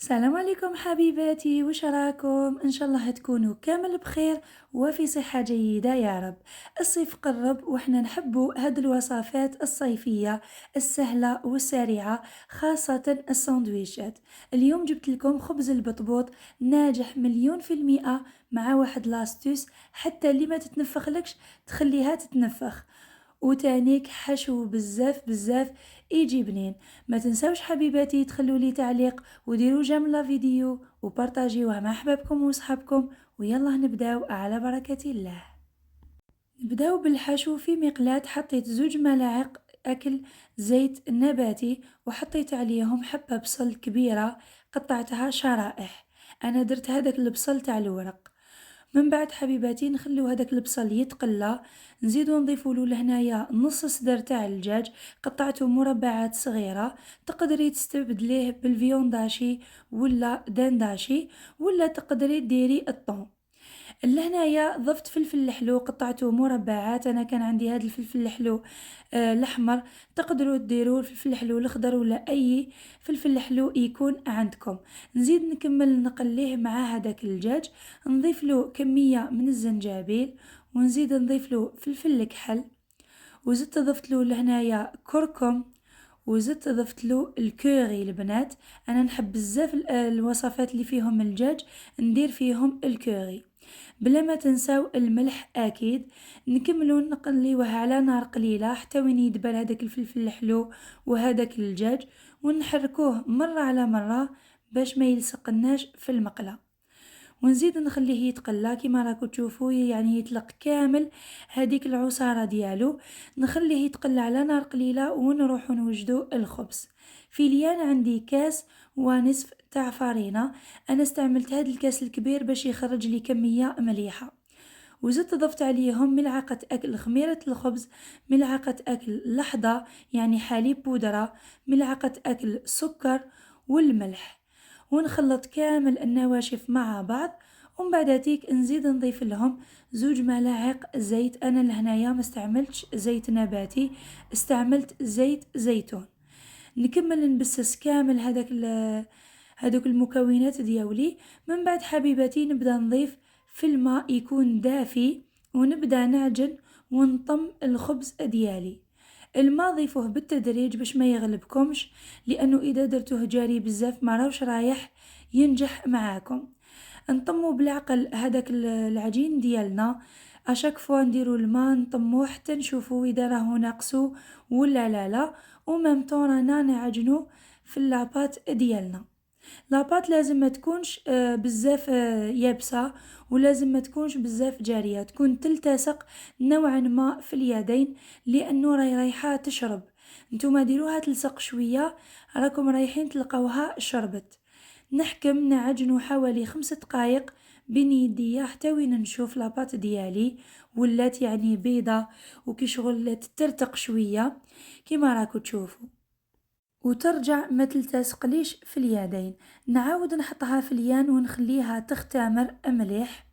السلام عليكم حبيباتي، وش راكم؟ ان شاء الله تكونوا كامل بخير وفي صحة جيدة يا رب. الصيف قرب وإحنا نحبوا هاد الوصفات الصيفية السهلة والسريعة، خاصة الساندويشات. اليوم جبت لكم خبز البطبوط ناجح 100%، مع واحد لاستوس حتى اللي ما تتنفخلكش تخليها تتنفخ، وتانيك حشو بزاف بزاف يجي بنين. ما تنسوش حبيباتي تخلوا لي تعليق وديروا جيم لا فيديو وبارطاجيوها مع احبابكم وصحابكم، ويلا نبداو على بركة الله. نبداو بالحشو. في مقلاة حطيت 2 ملاعق اكل زيت نباتي، وحطيت عليهم حبة بصل كبيرة قطعتها شرائح. انا درت هذاك البصل تاع الورق. من بعد حبيباتي نخليو هذاك البصل يتقلى، نزيدو نضيفولو لهنايا نص صدر تاع الدجاج قطعته مربعات صغيرة. تقدري تستبدليه بالفيونداشي ولا دنداشي، ولا تقدري ديري الطون. لهنايا ضفت فلفل الحلو قطعته مربعات. انا كان عندي هذا الفلفل الحلو الاحمر. تقدروا ديروا الفلفل الحلو الاخضر ولا اي فلفل حلو يكون عندكم. نزيد نكمل نقليه مع هذاك الدجاج. نضيف له كمية من الزنجبيل، ونزيد نضيف له فلفل الكحل، وزدت ضفت له لهنايا كركم، وزدت ضفت له الكوري البنات. انا نحب بزاف الوصفات اللي فيهم الدجاج ندير فيهم الكوري. بلا ما تنساو الملح اكيد. نكملو نقليوه على نار قليله حتى وين يدبل هذاك الفلفل الحلو وهذاك الدجاج، ونحركوه مره على مره باش ما يلصقناش في المقله. ونزيد نخليه يتقلى كيما راكو تشوفوا، يعني يطلق كامل هذيك العصارة ديالو. نخليه يتقلى على نار قليلة ونروح نوجدو الخبز. في ليان عندي كاس ونصف تاع فرينة. انا استعملت هذا الكاس الكبير باش يخرج لي كمية مليحة. وزدت ضفت عليهم ملعقة أكل خميرة الخبز، ملعقة أكل لحظة يعني حليب بودرة، ملعقة أكل سكر والملح. ونخلط كامل النواشف مع بعض. ومن بعد هاتيك نزيد نضيف لهم 2 ملاعق زيت. انا لهنايا ما استعملتش زيت نباتي، استعملت زيت زيتون. نكمل نبسس كامل هذوك المكونات ديالي. من بعد حبيباتي نبدا نضيف في الماء يكون دافي، ونبدا نعجن ونطم الخبز ديالي. الماء ضيفوه بالتدريج باش ما يغلبكمش، لانه اذا درتوه جاري بزاف ما راوش رايح ينجح معاكم. نطمو بالعقل هذاك العجين ديالنا. اشاك فوا نديرو الماء نطموه حتى نشوفو اذا راهو ناقصو ولا لا. ومام طون رانا نعجنو في اللاباط ديالنا. لاباط لازم ما تكونش بزاف يابسة، ولازم ما تكونش بزاف جارية، تكون تلتصق نوعا ما في اليدين، لانه راهي رايحة تشرب. نتوما ديروها تلصق شوية، راكم رايحين تلقاوها شربت. نحكم نعجنو حوالي 5 دقايق بين يديا حتى وين نشوف لاباط ديالي ولات يعني بيضة وكي شغل تترتق شوية كيما راكو تشوفوا، وترجع ما تلتصقليش في اليدين. نعاود نحطها في اليان ونخليها تختمر مليح.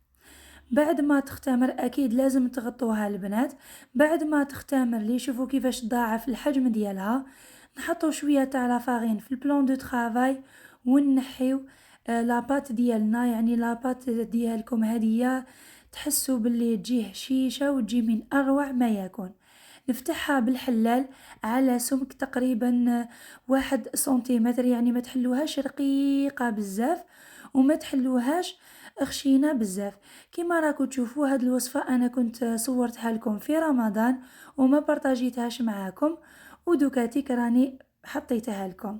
بعد ما تختمر اكيد لازم تغطوها البنات. بعد ما تختمر لي شوفوا كيفاش ضاعف الحجم ديالها. نحطو شويه تاع لافارين في البلان دو ترافاي، ونحيو لاباط ديالنا. يعني لاباط ديالكم هديه تحسوا باللي تجيه هشيشه وتجي من اروع ما يكون. نفتحها بالحلال على سمك تقريبا 1 سنتيمتر، يعني ما تحلوهاش رقيقة بزاف وما تحلوهاش خشينة بزاف. كما راكو تشوفوا هاد الوصفة انا كنت صورتها لكم في رمضان وما بارطاجيتهاش معاكم، ودوكاتيك راني حطيتها لكم.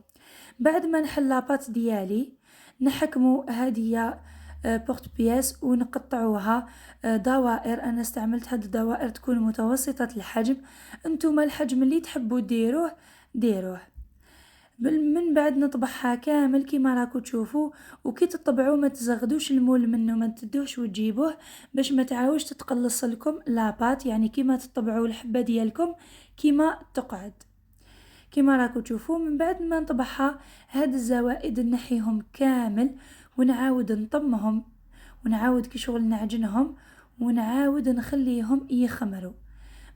بعد ما نحل لاباط ديالي نحكمو هادية بورت بياس ونقطعوها دوائر. انا استعملت هاد الدوائر تكون متوسطة الحجم، انتم الحجم اللي تحبوا ديروه. من بعد نطبعها كامل كيما راكو تشوفوا. وكي تطبعوا ما تزغدوش المول منه، ما تدوش وتجيبوه باش ما تعاوش تتقلص لكم لاباط، يعني كيما تطبعوا الحبة ديالكم كيما تقعد كيما راكو تشوفوا. من بعد ما نطبعها هاد الزوائد نحيهم كامل، ونعاود نطمهم، ونعاود كي شغل نعجنهم، ونعاود نخليهم يخمروا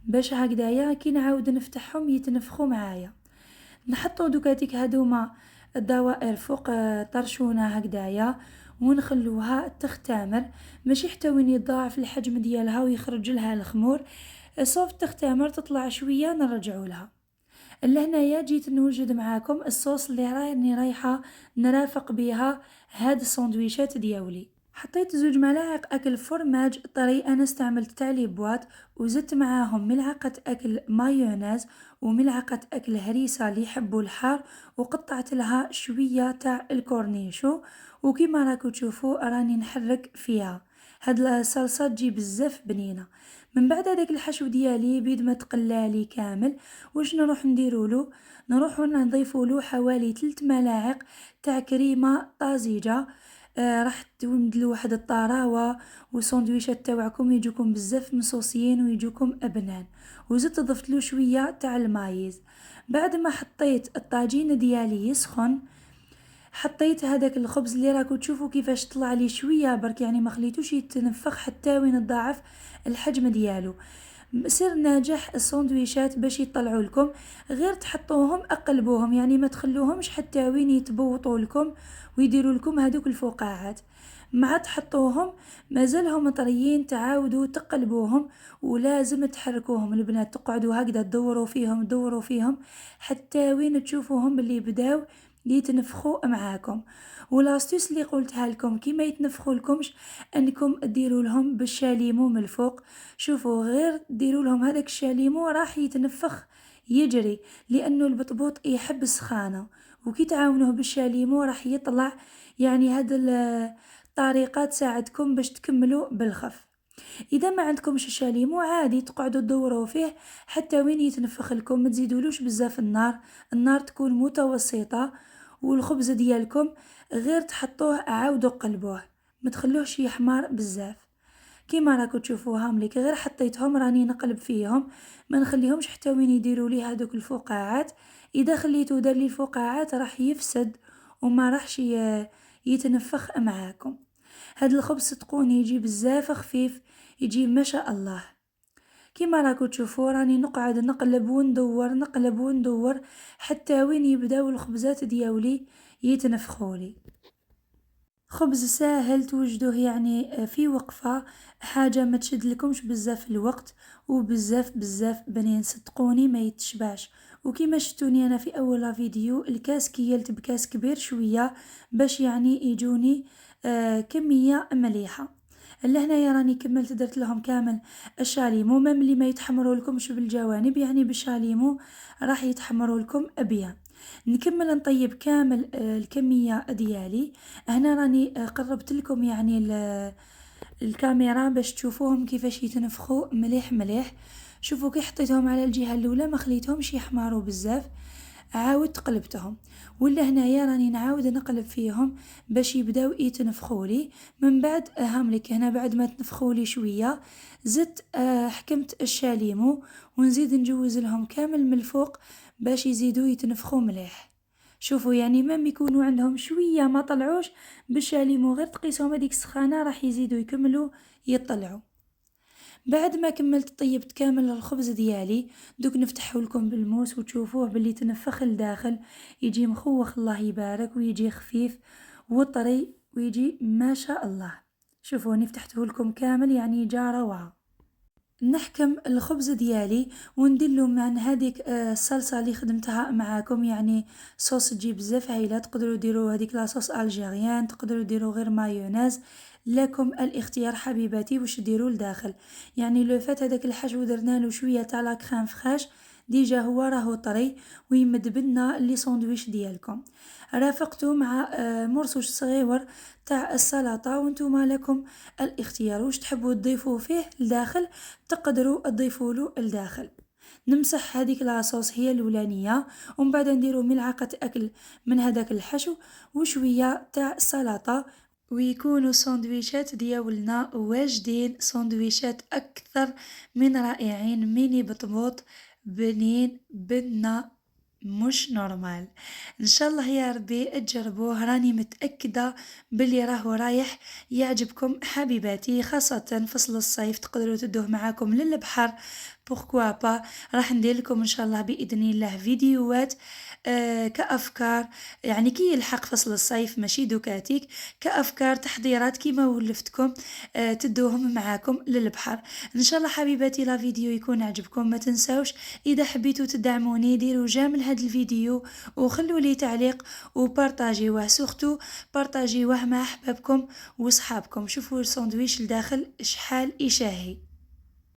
باش هكذايا كي نعاود نفتحهم يتنفخوا معايا. نحطو دوكاتيك هادوما الدوائر فوق طرشونة هكدايا، ونخلوها تختمر، ماشي حتى وين يتضاعف الحجم ديالها ويخرج لها الخمور، صوف تختمر تطلع شوية نرجعو لها. لهنايا جيت نوجد معاكم الصوص اللي راني رايحة نرافق بها هاد السندويشات دياولي. حطيت 2 ملاعق اكل فرماج طري، انا استعملت تاع لي بواط، وزدت معاهم ملعقة اكل مايونيز وملعقة اكل هريسة اللي يحبوا الحار، وقطعت لها شوية تاع الكورنيشو، وكيما راكو تشوفوا راني نحرك فيها. هاد الصلصة تجي بزاف بنينة. من بعد هذاك الحشو ديالي بيد ما تقلالي كامل، واش نروح نديرولو؟ نروحو نضيفولو حوالي 3 ملاعق تاع كريمة طازجة. راح تندلو واحد الطراوة، والسندويشات تاوعكم يجوكم بزاف مصوصيين ويجوكم ابنان. وزدت ضفتلو شوية تاع المايز. بعد ما حطيت الطاجين ديالي يسخن، حطيت هذاك الخبز اللي راكو تشوفوا كيفاش طلع لي شويه برك، يعني ما خليتوش يتنفخ حتى وين تضاعف الحجم ديالو. سر ناجح السندويشات باش يطلعوا لكم، غير تحطوهم اقلبوهم، يعني ما تخلوهمش حتى وين يتبوطوا لكم ويديروا لكم هذوك الفقاعات. مع تحطوهم مازالهم طريين تعاودوا تقلبوهم، ولازم تحركوهم البنات، تقعدوا هكذا تدوروا فيهم حتى وين تشوفوهم باللي بداو يتنفخوا معاكم. ولاستيس اللي قلتها لكم كي ما يتنفخوا لكمش، انكم ديروا لهم بالشاليمو من الفوق. شوفوا غير ديروا لهم هذاك الشاليمو راح يتنفخ يجري، لانه البطبوط يحب السخانه، وكي تعاونوه بالشاليمو راح يطلع. يعني هاد الطريقه تساعدكم باش تكملوا بالخف. اذا ما عندكمش الشاليمو عادي تقعدوا تدوروا فيه حتى وين يتنفخ لكم، ما تزيدولوش بزاف النار تكون متوسطه. والخبز ديالكم غير تحطوه عاودوا قلبوه، ما تخلوهش يحمر بزاف. كيما راكو تشوفوها مليك غير حطيتهم راني نقلب فيهم، ما نخليهمش حتى وين يديروا لي هذوك الفقاعات. اذا خليتو دار لي الفقاعات راح يفسد وما راحش يتنفخ معاكم. هاد الخبز تقون يجي بزاف خفيف، يجي ما شاء الله. كيما راكو تشوفوا راني نقعد نقلب وندور حتى وين يبداو الخبزات دياولي يتنفخولي. خبز ساهل توجدوه يعني في وقفة، حاجة ما تشد لكمش بزاف الوقت، وبزاف بنين صدقوني ما يتشبعش. وكيما شفتوني انا في اول فيديو الكاس كيلت بكاس كبير شوية باش يعني يجوني كمية مليحة. لهنايا راني كملت درت لهم كامل الشاليمو، مام اللي ما يتحمروا لكمش بالجوانب يعني بالشاليمو راح يتحمروا لكم ابيض. نكمل نطيب كامل الكمية ديالي. هنا راني قربت لكم يعني الكاميرا باش تشوفوهم كيفاش يتنفخوا مليح. شوفوا كي حطيتهم على الجهة الاولى ما خليتهمش يحمروا بزاف، عاودت قلبتهم. ولا هنايا راني نعاود نقلب فيهم باش يبداو يتنفخولي. من بعد هاملك هنا بعد ما تنفخولي شويه زدت حكمت الشاليمو، ونزيد نجوز لهم كامل من الفوق باش يزيدوا يتنفخوا مليح. شوفوا يعني ما يكونوا عندهم شويه ما طلعوش بالشاليمو غير تقيسهم هذيك السخانه راح يزيدوا يكملوا يطلعوا. بعد ما كملت طيبت كامل الخبز ديالي، دوك نفتحه لكم بالموس وتشوفوه باللي تنفخ لداخل، يجي مخوخ الله يبارك، ويجي خفيف وطري ويجي ما شاء الله. شوفوني فتحته لكم كامل يعني جا روعة. نحكم الخبز ديالي ونديرلو مع هذيك الصلصه اللي خدمتها معاكم، يعني صوص تجي بزاف هايله. تقدروا ديروا هذيك لاصوص الجيريان، تقدروا ديروا غير مايونيز، لكم الاختيار حبيباتي واش ديروا لداخل. يعني لو فات هذاك الحشو درنا له شويه تاع لا كريم فريش، ديجا هو راهو طري ويمد بنا لي ساندويش ديالكم. رافقته مع مرصوش صغيور تاع السلطه، وانتم لكم الاختيار واش تحبوا تضيفوا فيه لداخل، تقدروا تضيفوا له لداخل. نمسح هذيك لاصوص هي الاولانيه، ومن بعد نديروا ملعقه اكل من هذاك الحشو وشويه تاع سلطه، ويكونوا سندويشات دياولنا واجدين، سندويشات اكثر من رائعين، ميني بطبوط بنين بنا مش نورمال. ان شاء الله يا ربي تجربوه، راني متأكدة باللي راهو رايح يعجبكم حبيباتي، خاصة فصل الصيف تقدروا تدوه معاكم للبحر، بوركوا با راح ندير لكم ان شاء الله باذن الله فيديوهات كافكار، يعني كي يلحق فصل الصيف ماشي دوكاتيك، كافكار تحضيرات كيما ولفتكم تدوهم معاكم للبحر. ان شاء الله حبيباتي لا فيديو يكون عجبكم، ما تنساوش اذا حبيتوا تدعموني ديروا جيم لهذا الفيديو وخلوا لي تعليق وبارطاجيوه، سورتو بارطاجيوه مع احبابكم وصحابكم. شوفوا الساندويش لداخل شحال يشهي.